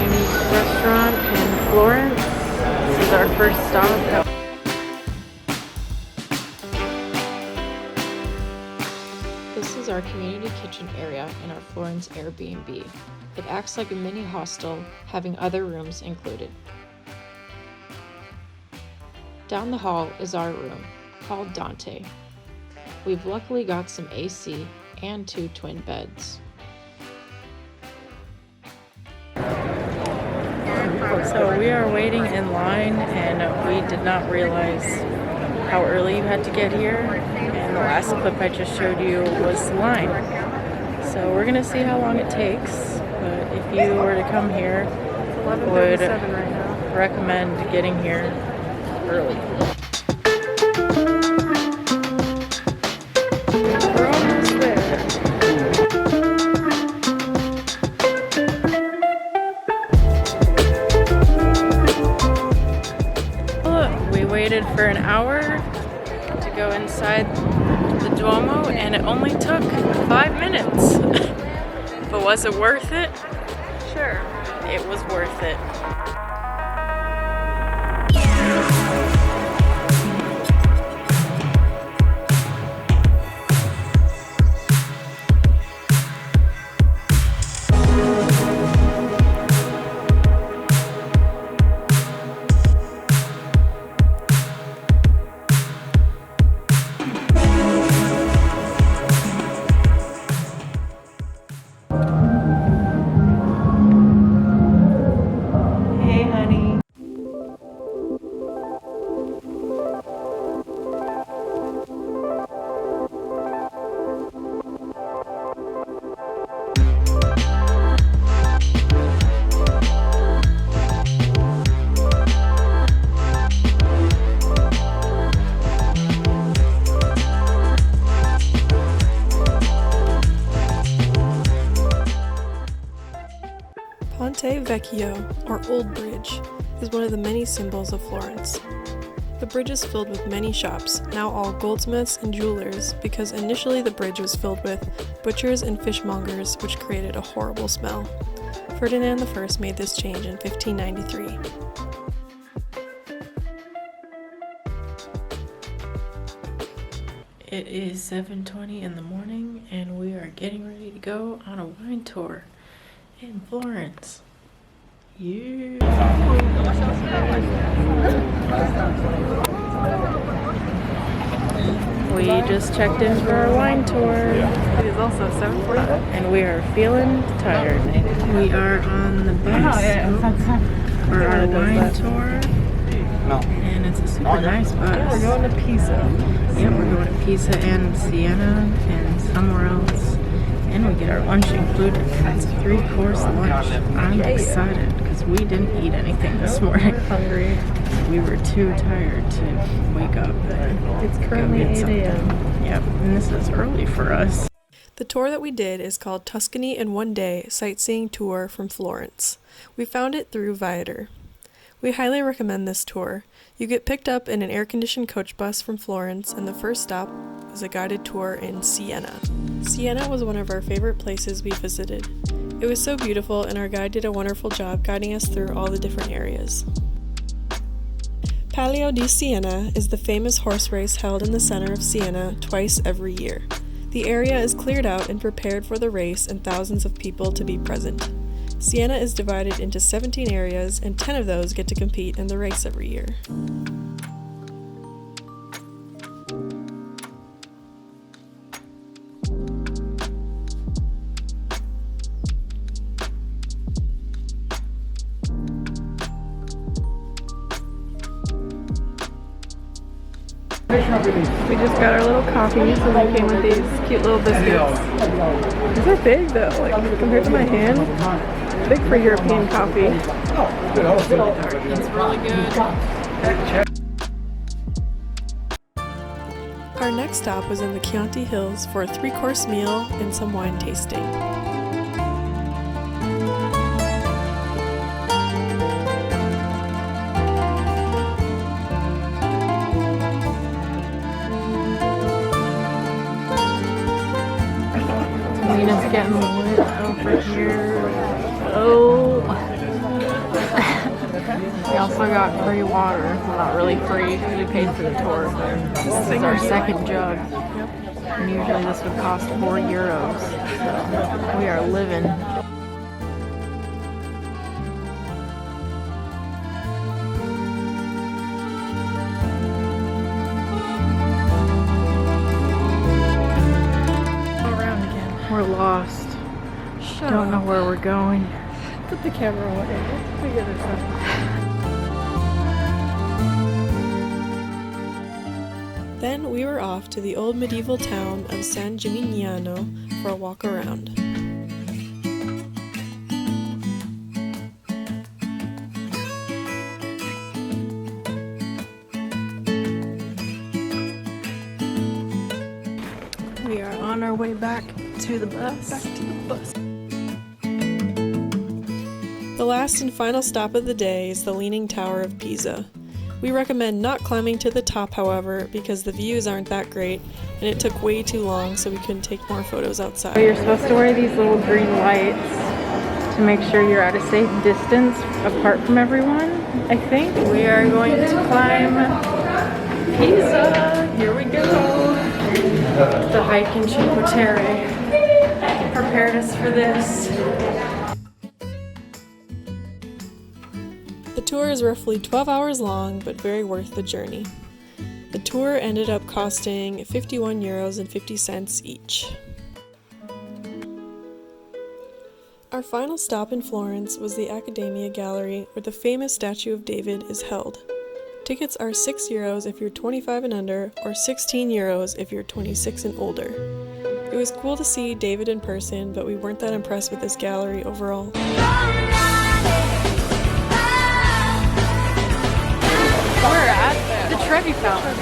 Chinese restaurant in Florence. This is our first stop. This is our community kitchen area in our Florence Airbnb. It acts like a mini hostel, having other rooms included. Down the hall is our room, called Dante. We've luckily got some AC and 2 twin beds. So we are waiting in line, and we did not realize how early you had to get here. And the last clip I just showed you was the line. So we're gonna see how long it takes. But if you were to come here, I would recommend getting here early. We're almost there. We waited for an hour to go inside the Duomo, and it only took 5 minutes. But was it worth it? Sure, it was worth it. Ponte Vecchio, or Old Bridge, is one of the many symbols of Florence. The bridge is filled with many shops, now all goldsmiths and jewelers, because initially the bridge was filled with butchers and fishmongers, which created a horrible smell. Ferdinand I made this change in 1593. It is 7:20 in the morning, and we are getting ready to go on a wine tour in Florence. Yeah. We just checked in for our wine tour. It is also 7:45. And we are feeling tired. We are on the bus for our wine tour. And it's a super nice bus. Yeah, we're going to Pisa. Yep, we're going to Pisa and Siena and somewhere else. And we get our lunch included. It's a 3-course lunch. I'm excited because we didn't eat anything this morning. We're hungry. We were too tired to wake up. It's currently 8 a.m. Yep, and this is early for us. The tour that we did is called Tuscany in 1 Day Sightseeing Tour from Florence. We found it through Viator. We highly recommend this tour. You get picked up in an air-conditioned coach bus from Florence, and the first stop was a guided tour in Siena. Siena was one of our favorite places we visited. It was so beautiful, and our guide did a wonderful job guiding us through all the different areas. Palio di Siena is the famous horse race held in the center of Siena twice every year. The area is cleared out and prepared for the race and thousands of people to be present. Siena is divided into 17 areas, and 10 of those get to compete in the race every year. We just got our little coffees, and they came with these cute little biscuits. These are big though, like compared to my hand. Big for European coffee. It's really good. Our next stop was in the Chianti Hills for a 3-course meal and some wine tasting. Nina's getting lit over here. Oh, We also got free water. Well, not really free because we paid for the tour. This is our second jug. And usually this would cost €4. So we are living. Around again. We're lost. Don't know where we're going. Put the camera away. Figure this out. Then we were off to the old medieval town of San Gimignano for a walk around. We are on our way back to the bus. The last and final stop of the day is the Leaning Tower of Pisa. We recommend not climbing to the top, however, because the views aren't that great, and it took way too long, so we couldn't take more photos outside. So you're supposed to wear these little green lights to make sure you're at a safe distance apart from everyone, I think. We are going to climb Pisa. Here we go. The hike in Cinque Terre prepared us for this. The tour is roughly 12 hours long, but very worth the journey. The tour ended up costing €51.50 each. Our final stop in Florence was the Academy Gallery, where the famous statue of David is held. Tickets are €6 if you're 25 and under, or €16 if you're 26 and older. It was cool to see David in person, but we weren't that impressed with this gallery overall. We're at the Trevi Fountain.